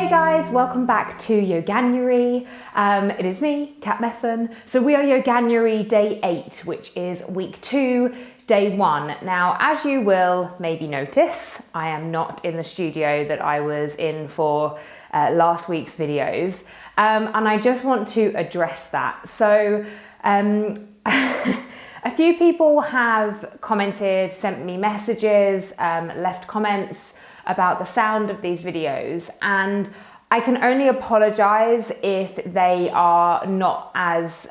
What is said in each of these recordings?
Hey guys, welcome back to Yoganuary. It is me, Kat Meffan. So we are Yoganuary day 8, which is week 2, day 1. Now, as you will maybe notice, I am not in the studio that I was in for last week's videos. And I just want to address that. So a few people have commented, sent me messages, left comments about the sound of these videos, and I can only apologize if they are not as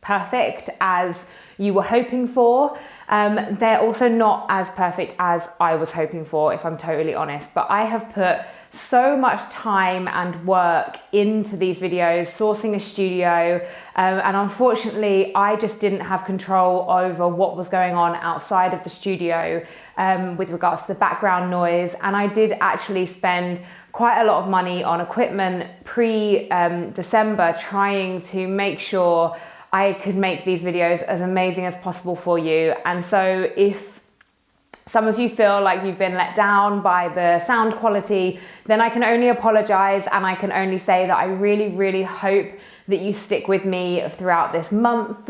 perfect as you were hoping for. They're also not as perfect as I was hoping for, if I'm totally honest, but I have put so much time and work into these videos, sourcing a studio, and unfortunately I just didn't have control over what was going on outside of the studio with regards to the background noise, and I did actually spend quite a lot of money on equipment pre-December trying to make sure I could make these videos as amazing as possible for you. And so if some of you feel like you've been let down by the sound quality, then I can only apologize, and I can only say that I really, really hope that you stick with me throughout this month,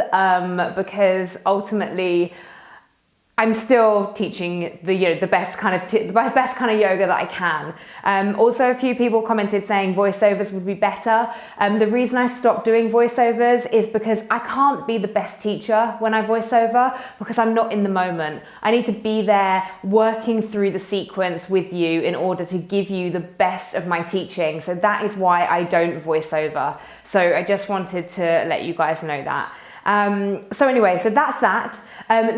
because ultimately I'm still teaching the best kind of yoga that I can. Also, a few people commented saying voiceovers would be better. The reason I stopped doing voiceovers is because I can't be the best teacher when I voiceover, because I'm not in the moment. I need to be there working through the sequence with you in order to give you the best of my teaching. So that is why I don't voiceover. So I just wanted to let you guys know that. So anyway, so that's that.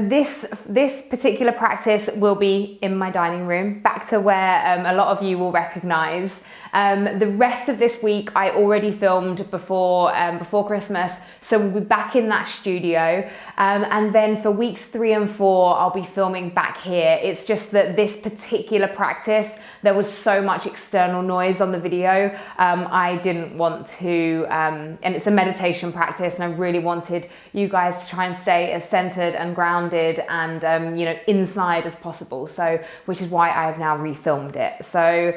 This particular practice will be in my dining room, back to where a lot of you will recognize. The rest of this week I already filmed before Christmas, so we'll be back in that studio. And then for weeks 3 and 4, I'll be filming back here. It's just that this particular practice, there was so much external noise on the video. I didn't want to, and it's a meditation practice, and I really wanted you guys to try and stay as centered and grounded and inside as possible. So, which is why I have now refilmed it. So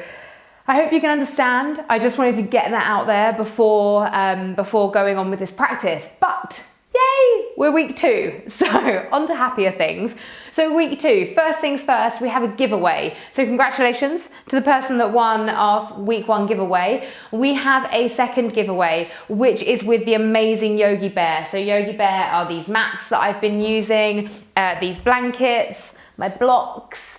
I hope you can understand. I just wanted to get that out there before going on with this practice. But yay, we're week 2. So on to happier things. So week 2, first things first, we have a giveaway. So congratulations to the person that won our week 1 giveaway. We have a second giveaway, which is with the amazing Yogi Bear. So Yogi Bear are these mats that I've been using, these blankets, my blocks,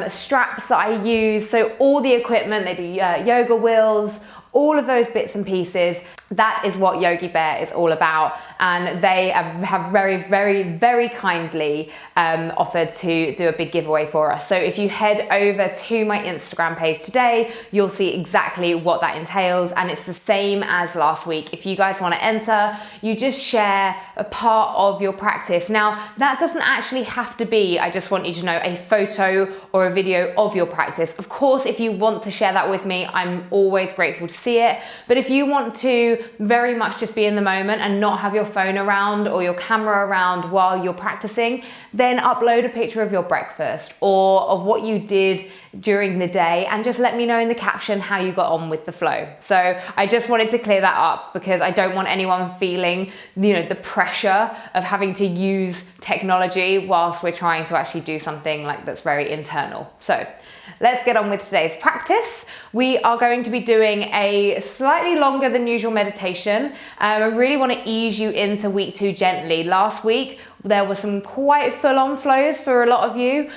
straps that I use. So all the equipment, they do yoga wheels, all of those bits and pieces. That is what Yogi Bear is all about, and they have very, very, very kindly offered to do a big giveaway for us. So if you head over to my Instagram page today, you'll see exactly what that entails, and it's the same as last week. If you guys want to enter, you just share a part of your practice. Now, that doesn't actually have to be, I just want you to know, a photo or a video of your practice. Of course, if you want to share that with me, I'm always grateful to see it. But if you want to very much just be in the moment and not have your phone around or your camera around while you're practicing, then upload a picture of your breakfast or of what you did during the day, and just let me know in the caption how you got on with the flow. So I just wanted to clear that up, because I don't want anyone feeling the pressure of having to use technology whilst we're trying to actually do something that's very internal. So let's get on with today's practice. We are going to be doing a slightly longer than usual meditation. I really want to ease you into week 2 gently. Last week, there were some quite full-on flows for a lot of you.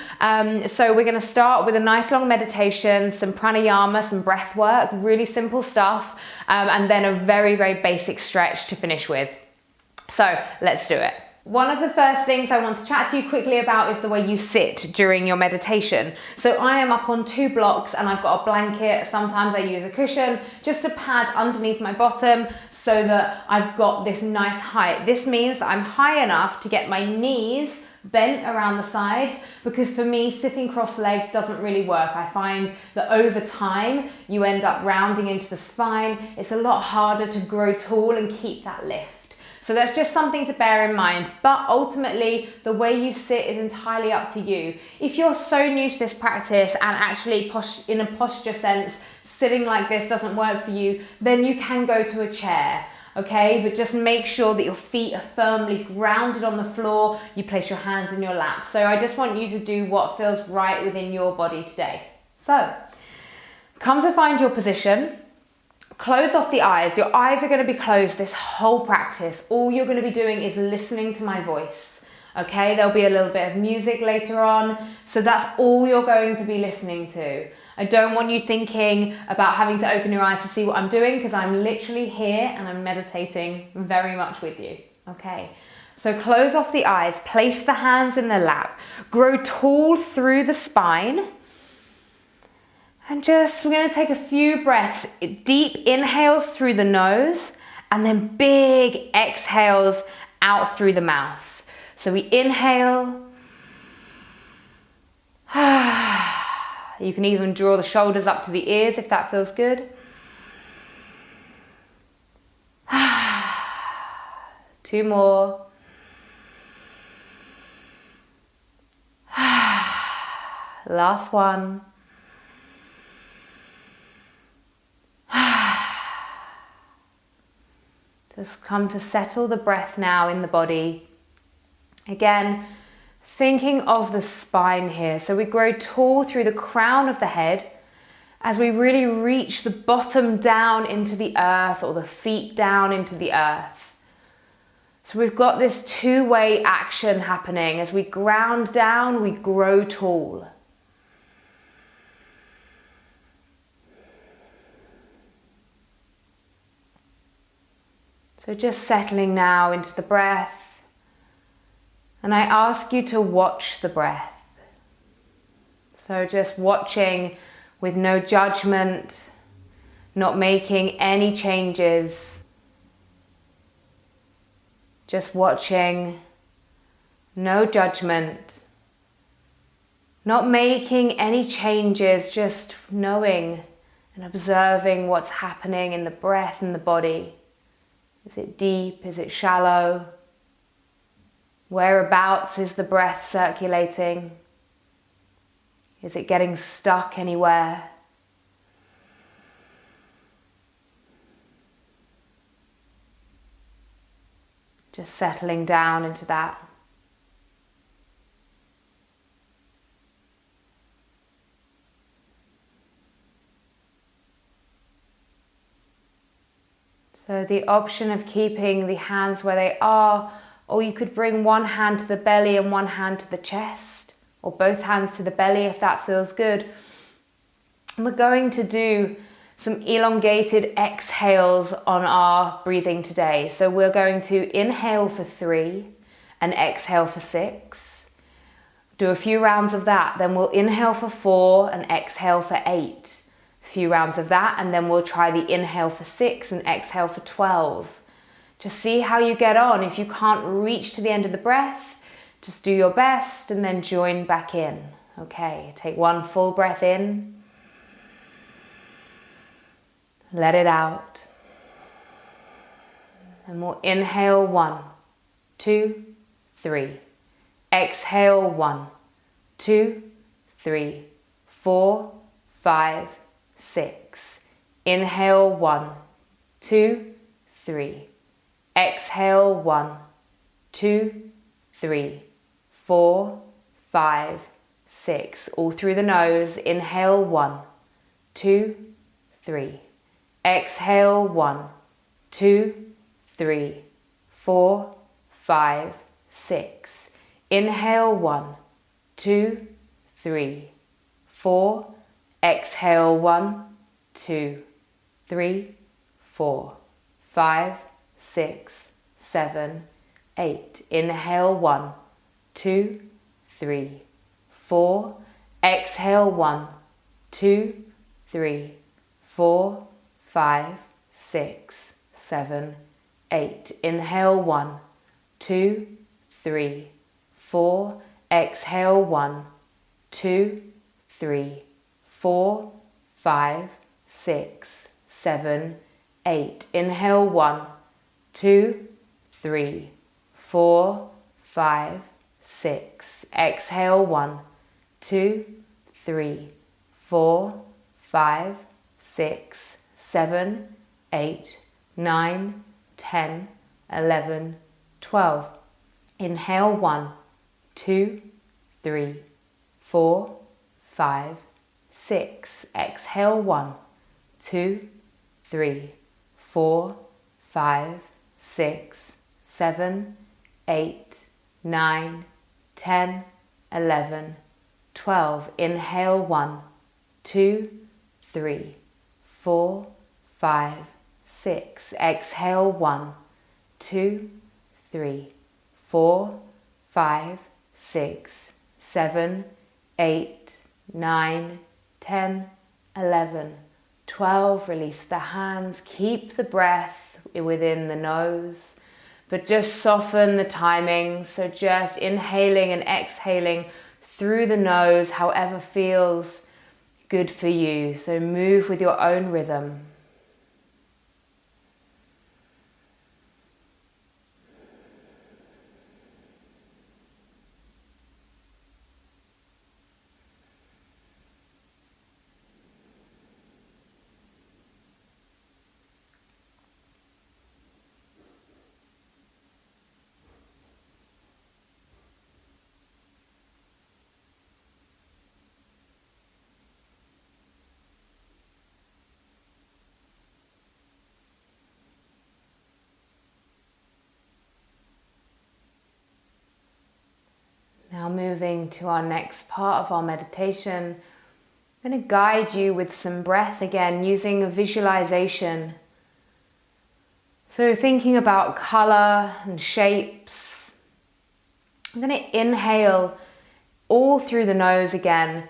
So we're going to start with a nice long meditation, some pranayama, some breath work, really simple stuff, and then a very, very basic stretch to finish with. So let's do it. One of the first things I want to chat to you quickly about is the way you sit during your meditation. So I am up on 2 blocks, and I've got a blanket. Sometimes I use a cushion just to pad underneath my bottom so that I've got this nice height. This means that I'm high enough to get my knees bent around the sides, because for me, sitting cross-legged doesn't really work. I find that over time, you end up rounding into the spine. It's a lot harder to grow tall and keep that lift. So that's just something to bear in mind. But ultimately, the way you sit is entirely up to you. If you're so new to this practice and actually in a posture sense, sitting like this doesn't work for you, then you can go to a chair. Okay, but just make sure that your feet are firmly grounded on the floor. You place your hands in your lap. So I just want you to do what feels right within your body today. So, come to find your position. Close off the eyes. Your eyes are going to be closed this whole practice. All you're going to be doing is listening to my voice. Okay, there'll be a little bit of music later on. So that's all you're going to be listening to. I don't want you thinking about having to open your eyes to see what I'm doing, because I'm literally here and I'm meditating very much with you. Okay, so close off the eyes, place the hands in the lap, grow tall through the spine. And we're going to take a few breaths, deep inhales through the nose and then big exhales out through the mouth. So we inhale. You can even draw the shoulders up to the ears if that feels good. Two more. Last one. Just come to settle the breath now in the body. Again, thinking of the spine here. So we grow tall through the crown of the head as we really reach the bottom down into the earth, or the feet down into the earth. So we've got this two-way action happening. As we ground down, we grow tall. So just settling now into the breath. And I ask you to watch the breath. So just watching with no judgment, not making any changes. Just watching, no judgment, not making any changes, just knowing and observing what's happening in the breath and the body. Is it deep? Is it shallow? Whereabouts is the breath circulating? Is it getting stuck anywhere? Just settling down into that. So the option of keeping the hands where they are, or you could bring one hand to the belly and one hand to the chest, or both hands to the belly if that feels good. And we're going to do some elongated exhales on our breathing today. So we're going to inhale for 3 and exhale for 6. Do a few rounds of that, then we'll inhale for 4 and exhale for 8. A few rounds of that, and then we'll try the inhale for 6 and exhale for 12. Just see how you get on. If you can't reach to the end of the breath, just do your best and then join back in. Okay, take one full breath in. Let it out. And we'll inhale 1, 2, 3. Exhale 1, 2, 3, 4, 5, 6. Inhale 1, 2, 3. Exhale 1, 2, 3, 4, 5, 6. All through the nose. Inhale 1, 2, 3. Exhale 1, 2, 3, 4, 5, 6. Inhale 1, 2, 3, 4. Exhale 1, 2, 3, 4, 5, 6, 7, 8. Inhale 1, 2, 3, 4. Exhale 1, 2, 3, 4, 5, 6, 7, 8. Inhale 1, 2, 3, 4. Exhale 1, 2, 3, 4, 5, 6, 7, 8. Inhale 1, 2, 3, 4, 5, 6. Exhale, 1, 2, 3, 4, 5, 6, 7, 8, 9, 10, 11, 12. Inhale, 1, 2, 3, 4, 5, 6. Exhale, 1, 2, 3, 4, 5, 6, 7, 8, 9, 10, 11, 12. Inhale, 1, 2, 3, 4, 5, 6. Exhale, 1, 2, 3, 4, 5, 6, 7, 8, 9, 10, 11, 12. Release the hands. Keep the breath within the nose, but just soften the timing. So just inhaling and exhaling through the nose, however feels good for you. So move with your own rhythm. Now moving to our next part of our meditation, I'm going to guide you with some breath again, using a visualization. So thinking about color and shapes. I'm going to inhale all through the nose again,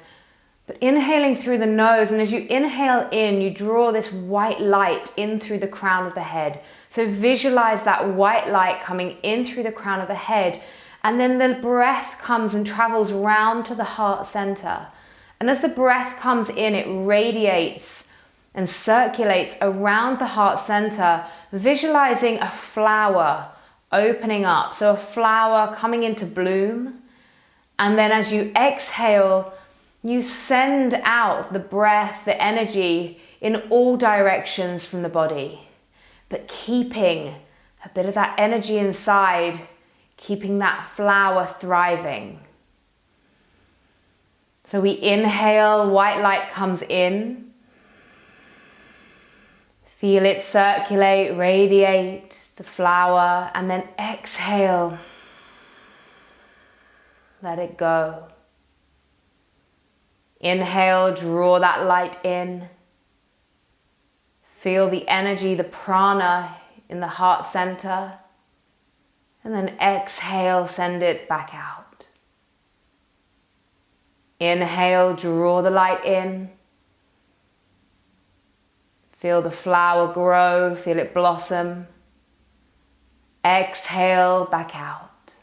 but inhaling through the nose, and as you inhale in, you draw this white light in through the crown of the head. So visualize that white light coming in through the crown of the head. And then the breath comes and travels round to the heart center. And as the breath comes in, it radiates and circulates around the heart center, visualizing a flower opening up. So a flower coming into bloom. And then as you exhale, you send out the breath, the energy in all directions from the body, but keeping a bit of that energy inside, keeping that flower thriving. So we inhale, white light comes in. Feel it circulate, radiate the flower, and then exhale. Let it go. Inhale, draw that light in. Feel the energy, the prana in the heart center. And then exhale, send it back out. Inhale, draw the light in. Feel the flower grow, feel it blossom. Exhale, back out.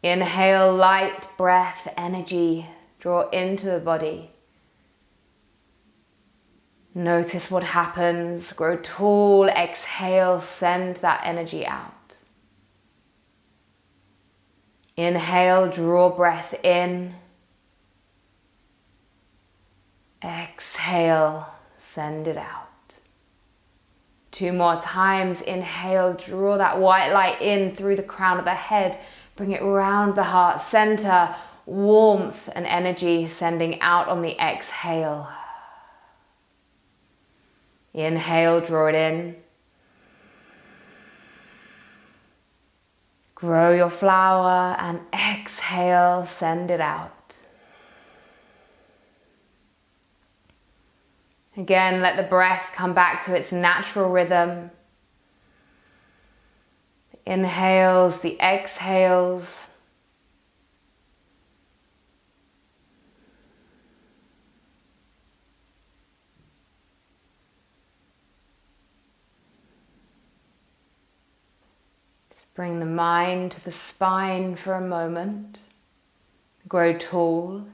Inhale, light, breath, energy, draw into the body. Notice what happens. Grow tall. Exhale, send that energy out. Inhale, draw breath in. Exhale, send it out. 2 more times. Inhale, draw that white light in through the crown of the head. Bring it round the heart center. Warmth and energy sending out on the exhale. Inhale, draw it in. Grow your flower, and exhale, send it out. Again, let the breath come back to its natural rhythm. The inhales, the exhales. Bring the mind to the spine for a moment. Grow tall.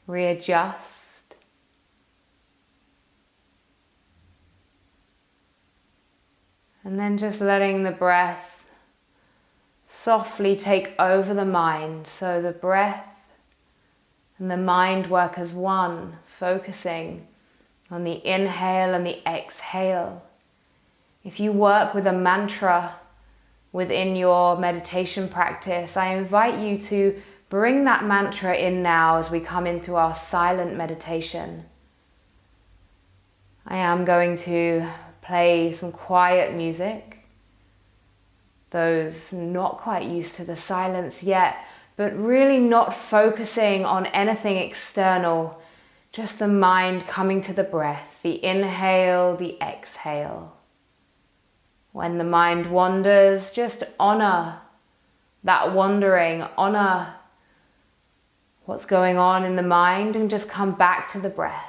Readjust. And then just letting the breath softly take over the mind. So the breath and the mind work as one, focusing on the inhale and the exhale. If you work with a mantra within your meditation practice, I invite you to bring that mantra in now as we come into our silent meditation. I am going to play some quiet music. Those not quite used to the silence yet, but really not focusing on anything external, just the mind coming to the breath, the inhale, the exhale. When the mind wanders, just honor that wandering, honor what's going on in the mind, and just come back to the breath.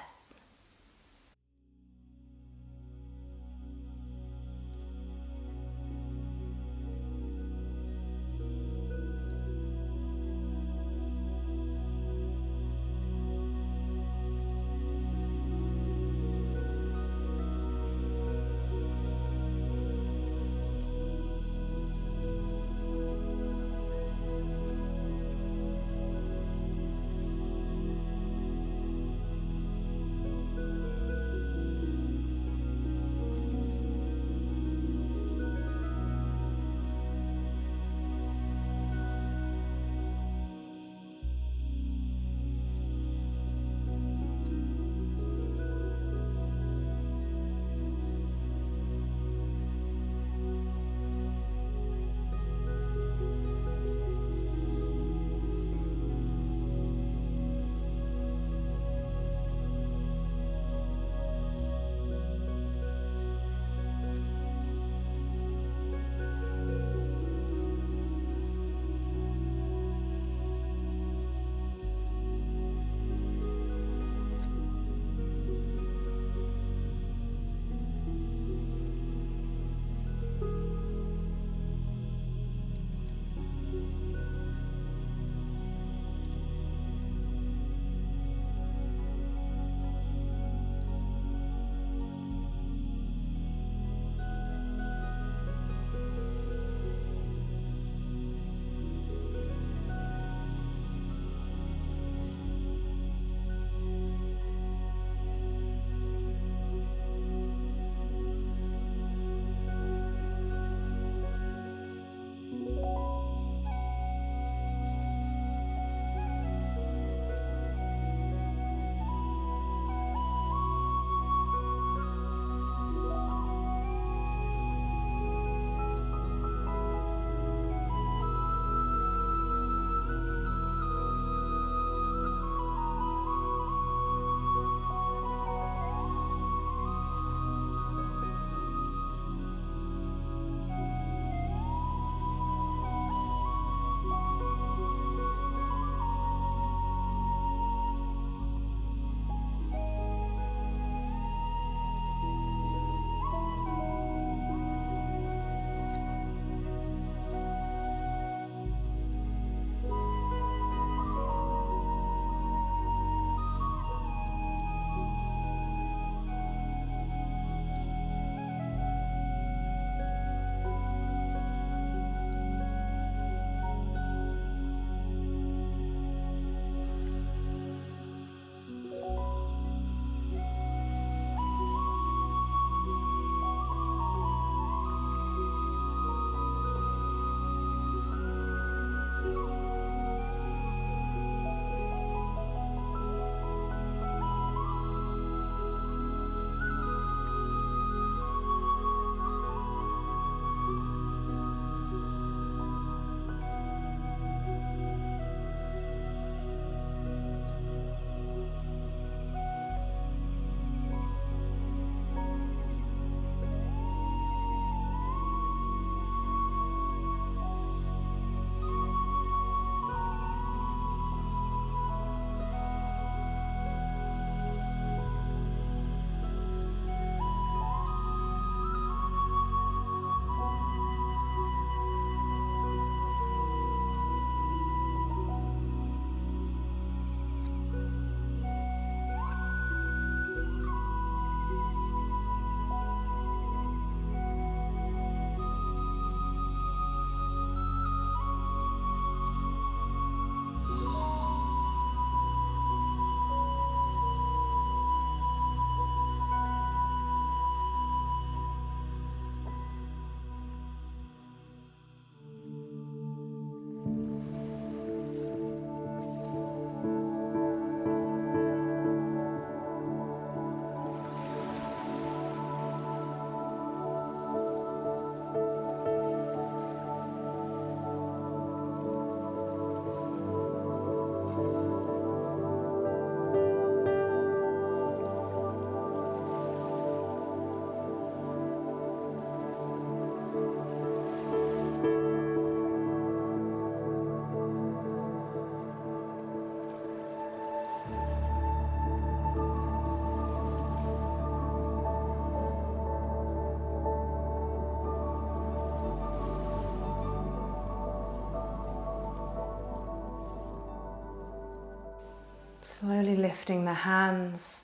Slowly lifting the hands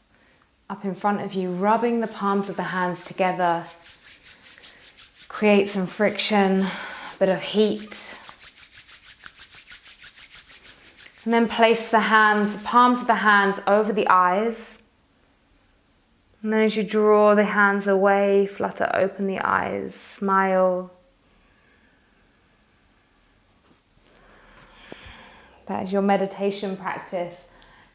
up in front of you, rubbing the palms of the hands together. Create some friction, a bit of heat. And then place the hands, palms of the hands over the eyes. And then as you draw the hands away, flutter open the eyes, smile. That is your meditation practice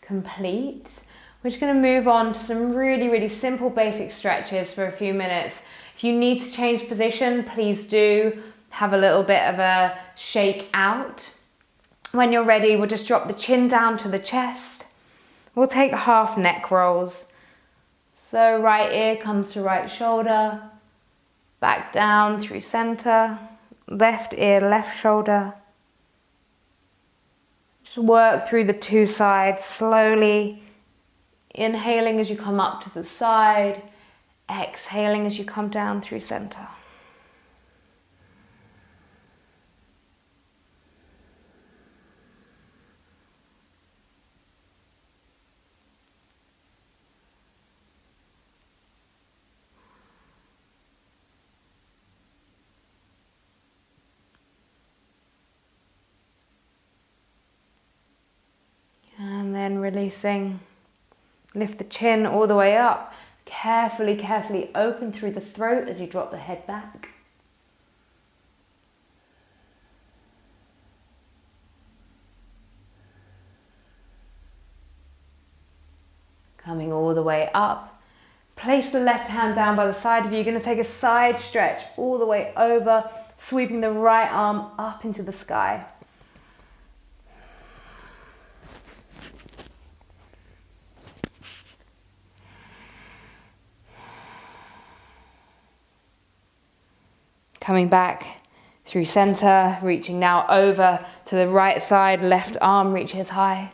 complete. We're just going to move on to some really, really simple basic stretches for a few minutes. If you need to change position, please do. Have a little bit of a shake out. When you're ready, we'll just drop the chin down to the chest. We'll take half neck rolls. So right ear comes to right shoulder, back down through center, left ear, left shoulder. Just work through the two sides slowly, inhaling as you come up to the side, exhaling as you come down through center. And then releasing, lift the chin all the way up. Carefully, carefully open through the throat as you drop the head back. Coming all the way up. Place the left hand down by the side of you. You're going to take a side stretch all the way over, sweeping the right arm up into the sky. Coming back through center, reaching now over to the right side, left arm reaches high.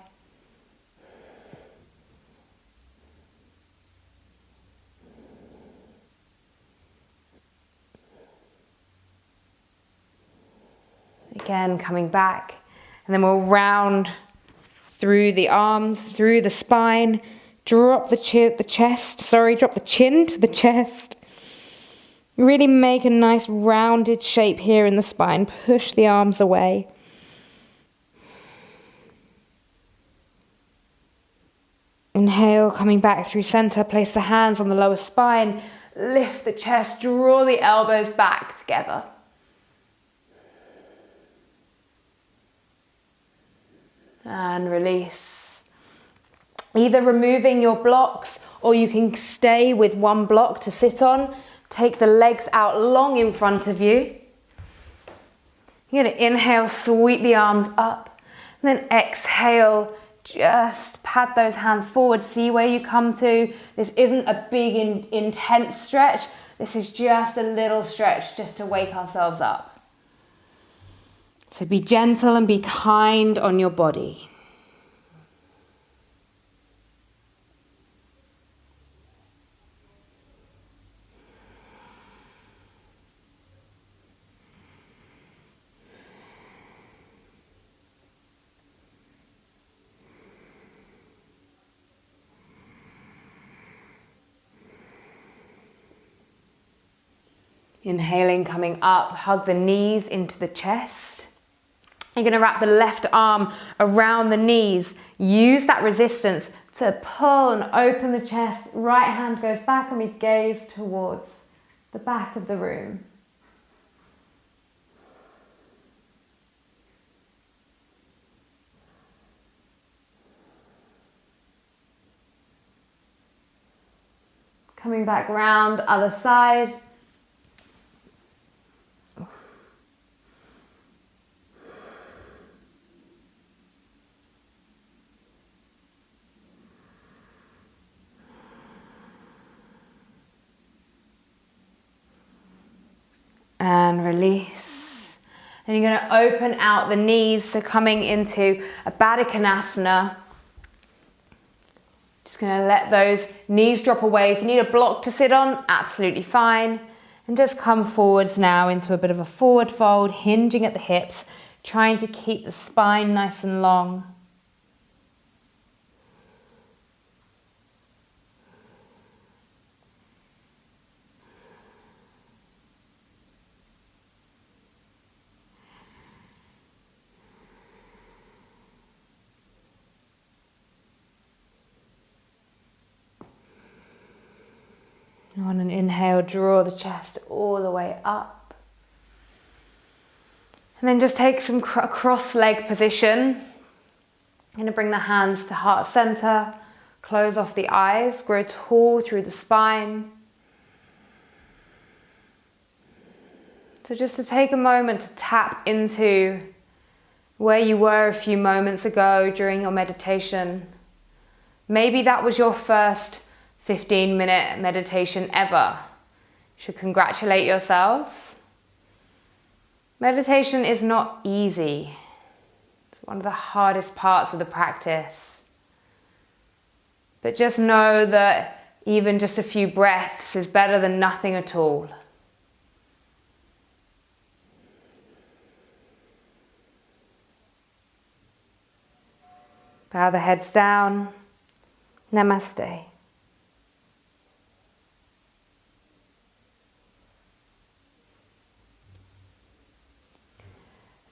Again, coming back, and then we'll round through the arms, through the spine, drop the chin to the chest. Really make a nice rounded shape here in the spine. Push the arms away. Inhale, coming back through center. Place the hands on the lower spine. Lift the chest. Draw the elbows back together. And release. Either removing your blocks, or you can stay with one block to sit on. Take the legs out long in front of you. You're going to inhale, sweep the arms up. And then exhale, just pat those hands forward. See where you come to. This isn't a big, intense stretch. This is just a little stretch just to wake ourselves up. So be gentle and be kind on your body. Inhaling, coming up, hug the knees into the chest. You're going to wrap the left arm around the knees. Use that resistance to pull and open the chest. Right hand goes back and we gaze towards the back of the room. Coming back round, other side. And release. And you're going to open out the knees, so coming into a Baddha Konasana. Just going to let those knees drop away. If you need a block to sit on, absolutely fine. And just come forwards now into a bit of a forward fold, hinging at the hips, trying to keep the spine nice and long. On an inhale, draw the chest all the way up. And then just take some cross-leg position. I'm going to bring the hands to heart center, close off the eyes, grow tall through the spine. So just to take a moment to tap into where you were a few moments ago during your meditation. Maybe that was your first 15-minute meditation ever. You should congratulate yourselves. Meditation is not easy. It's one of the hardest parts of the practice. But just know that even just a few breaths is better than nothing at all. Bow the heads down. Namaste.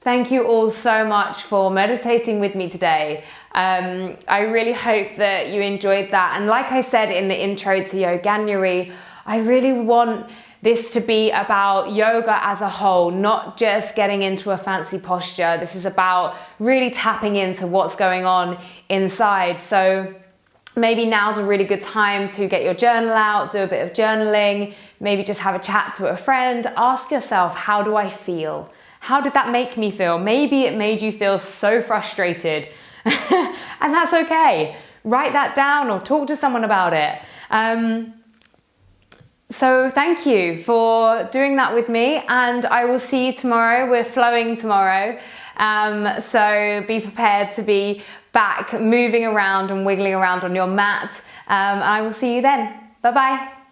Thank you all so much for meditating with me today. I really hope that you enjoyed that. And like I said in the intro to Yoganuary, I really want this to be about yoga as a whole, not just getting into a fancy posture. This is about really tapping into what's going on inside. So maybe now's a really good time to get your journal out, do a bit of journaling, maybe just have a chat to a friend. Ask yourself, how do I feel? How did that make me feel? Maybe it made you feel so frustrated. And that's okay. Write that down or talk to someone about it. So thank you for doing that with me, and I will see you tomorrow. We're flowing tomorrow. So be prepared to be back moving around and wiggling around on your mat. I will see you then. Bye-bye.